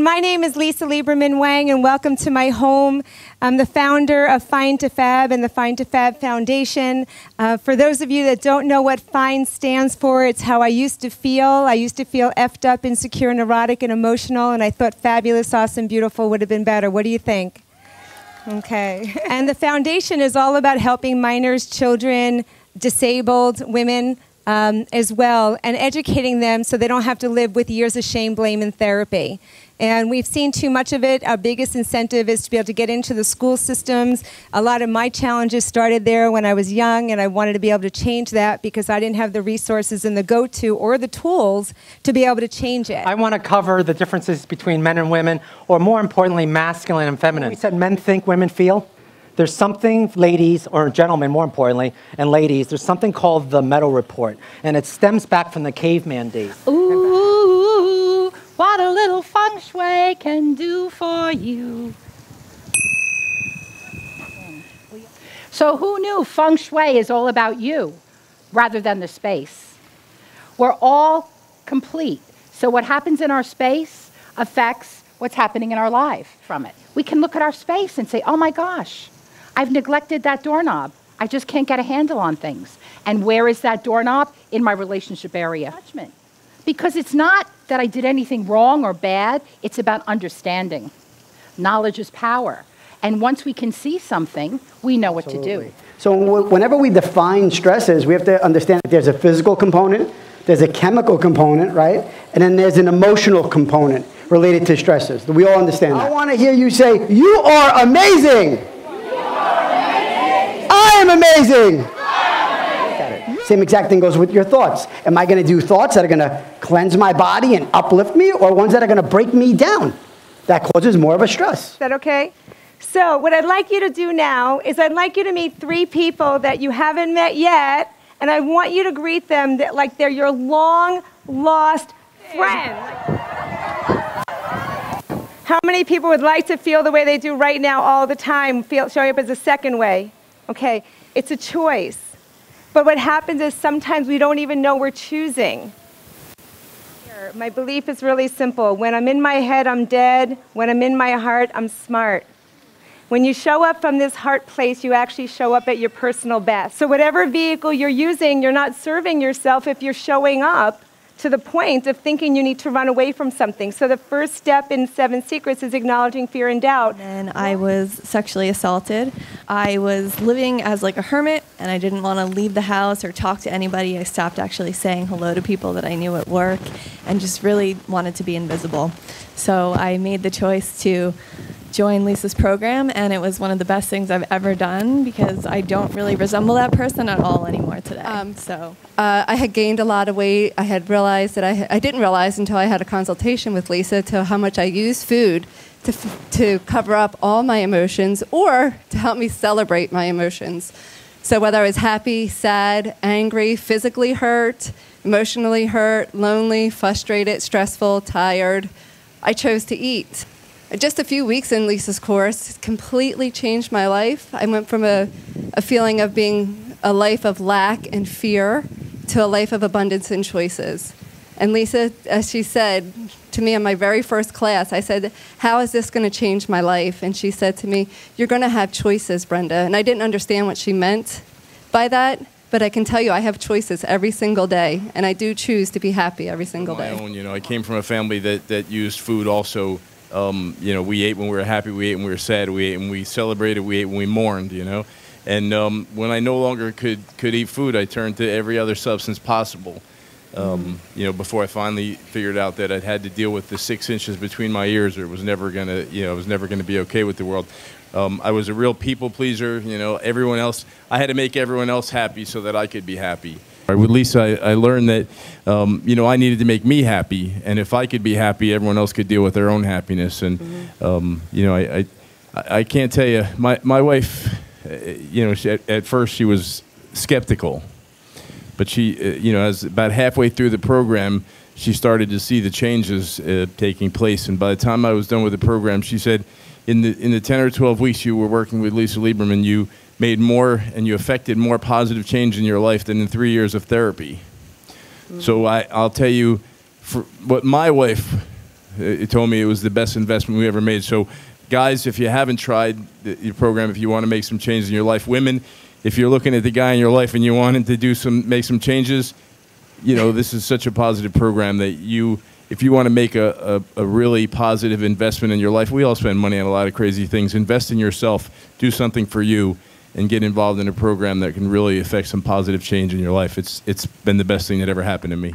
My name is Lisa Lieberman-Wang, and welcome to my home. I'm the founder of Find to Fab and the Find to Fab Foundation. For those of you that don't know what FIND stands for, it's how I used to feel. I used to feel effed up, insecure, neurotic, and emotional, and I thought fabulous, awesome, beautiful would have been better. What do you think? Okay. And the foundation is all about helping minors, children, disabled women, as well, and educating them so they don't have to live with years of shame, blame, and therapy. And we've seen too much of it. Our biggest incentive is to be able to get into the school systems. A lot of my challenges started there when I was young, and I wanted to be able to change that because I didn't have the resources and the go-to or the tools to be able to change it. I want to cover the differences between men and women, or more importantly, masculine and feminine. We said men think, women feel. There's something, ladies, or gentlemen more importantly, and ladies, there's something called the Meadow Report, and it stems back from the caveman days. Ooh, what a little feng shui can do for you. So who knew feng shui is all about you rather than the space? We're all complete. So what happens in our space affects what's happening in our life from it. We can look at our space and say, oh my gosh, I've neglected that doorknob. I just can't get a handle on things. And where is that doorknob? In my relationship area. Judgment. Because it's not that I did anything wrong or bad. It's about understanding. Knowledge is power. And once we can see something, we know what to do. So whenever we define stresses, we have to understand that there's a physical component, there's a chemical component, right? And then there's an emotional component related to stresses. We all understand that. I want to hear you say, you are amazing. I am amazing. Same exact thing goes with your thoughts. Am I going to do thoughts that are going to cleanse my body and uplift me, or ones that are going to break me down? That causes more of a stress. Is that okay? So what I'd like you to do now is I'd like you to meet 3 people that you haven't met yet, and I want you to greet them like they're your long-lost friend. How many people would like to feel the way they do right now all the time, showing up as a second way? Okay, it's a choice. But what happens is sometimes we don't even know we're choosing. My belief is really simple. When I'm in my head, I'm dead. When I'm in my heart, I'm smart. When you show up from this heart place, you actually show up at your personal best. So whatever vehicle you're using, you're not serving yourself if you're showing up to the point of thinking you need to run away from something. So the first step in 7 Secrets is acknowledging fear and doubt. And I was sexually assaulted. I was living as like a hermit, and I didn't want to leave the house or talk to anybody. I stopped actually saying hello to people that I knew at work and just really wanted to be invisible. So I made the choice to join Lisa's program, and it was one of the best things I've ever done because I don't really resemble that person at all anymore today. I had gained a lot of weight. I had realized that I didn't realize until I had a consultation with Lisa to how much I use food to cover up all my emotions or to help me celebrate my emotions. So whether I was happy, sad, angry, physically hurt, emotionally hurt, lonely, frustrated, stressful, tired, I chose to eat. Just a few weeks in Lisa's course completely changed my life. I went from a feeling of being a life of lack and fear to a life of abundance and choices. And Lisa, as she said to me in my very first class, I said, how is this going to change my life? And she said to me, you're going to have choices, Brenda. And I didn't understand what she meant by that, but I can tell you I have choices every single day, and I do choose to be happy every single day. I came from a family that used food also. We ate when we were happy, we ate when we were sad, we ate when we celebrated, we ate when we mourned, And when I no longer could eat food, I turned to every other substance possible. Before I finally figured out that I'd had to deal with the 6 inches between my ears, or it was never gonna, I was never gonna be okay with the world. I was a real people pleaser. Everyone else, I had to make everyone else happy so that I could be happy. With Lisa, I learned that, I needed to make me happy, and if I could be happy, everyone else could deal with their own happiness. And, I can't tell you, my wife, at first she was skeptical, but she, as about halfway through the program, she started to see the changes taking place. And by the time I was done with the program, she said, in the 10 or 12 weeks you were working with Lisa Lieberman, you made more and you affected more positive change in your life than in 3 years of therapy. So I'll tell you, for what my wife It told me it was the best investment we ever made. So, guys, if you haven't tried your program, if you want to make some changes in your life, women, if you're looking at the guy in your life and you want him to make some changes, you know, this is such a positive program that if you want to make a really positive investment in your life, we all spend money on a lot of crazy things. Invest in yourself, do something for you, and get involved in a program that can really affect some positive change in your life. It's been the best thing that ever happened to me.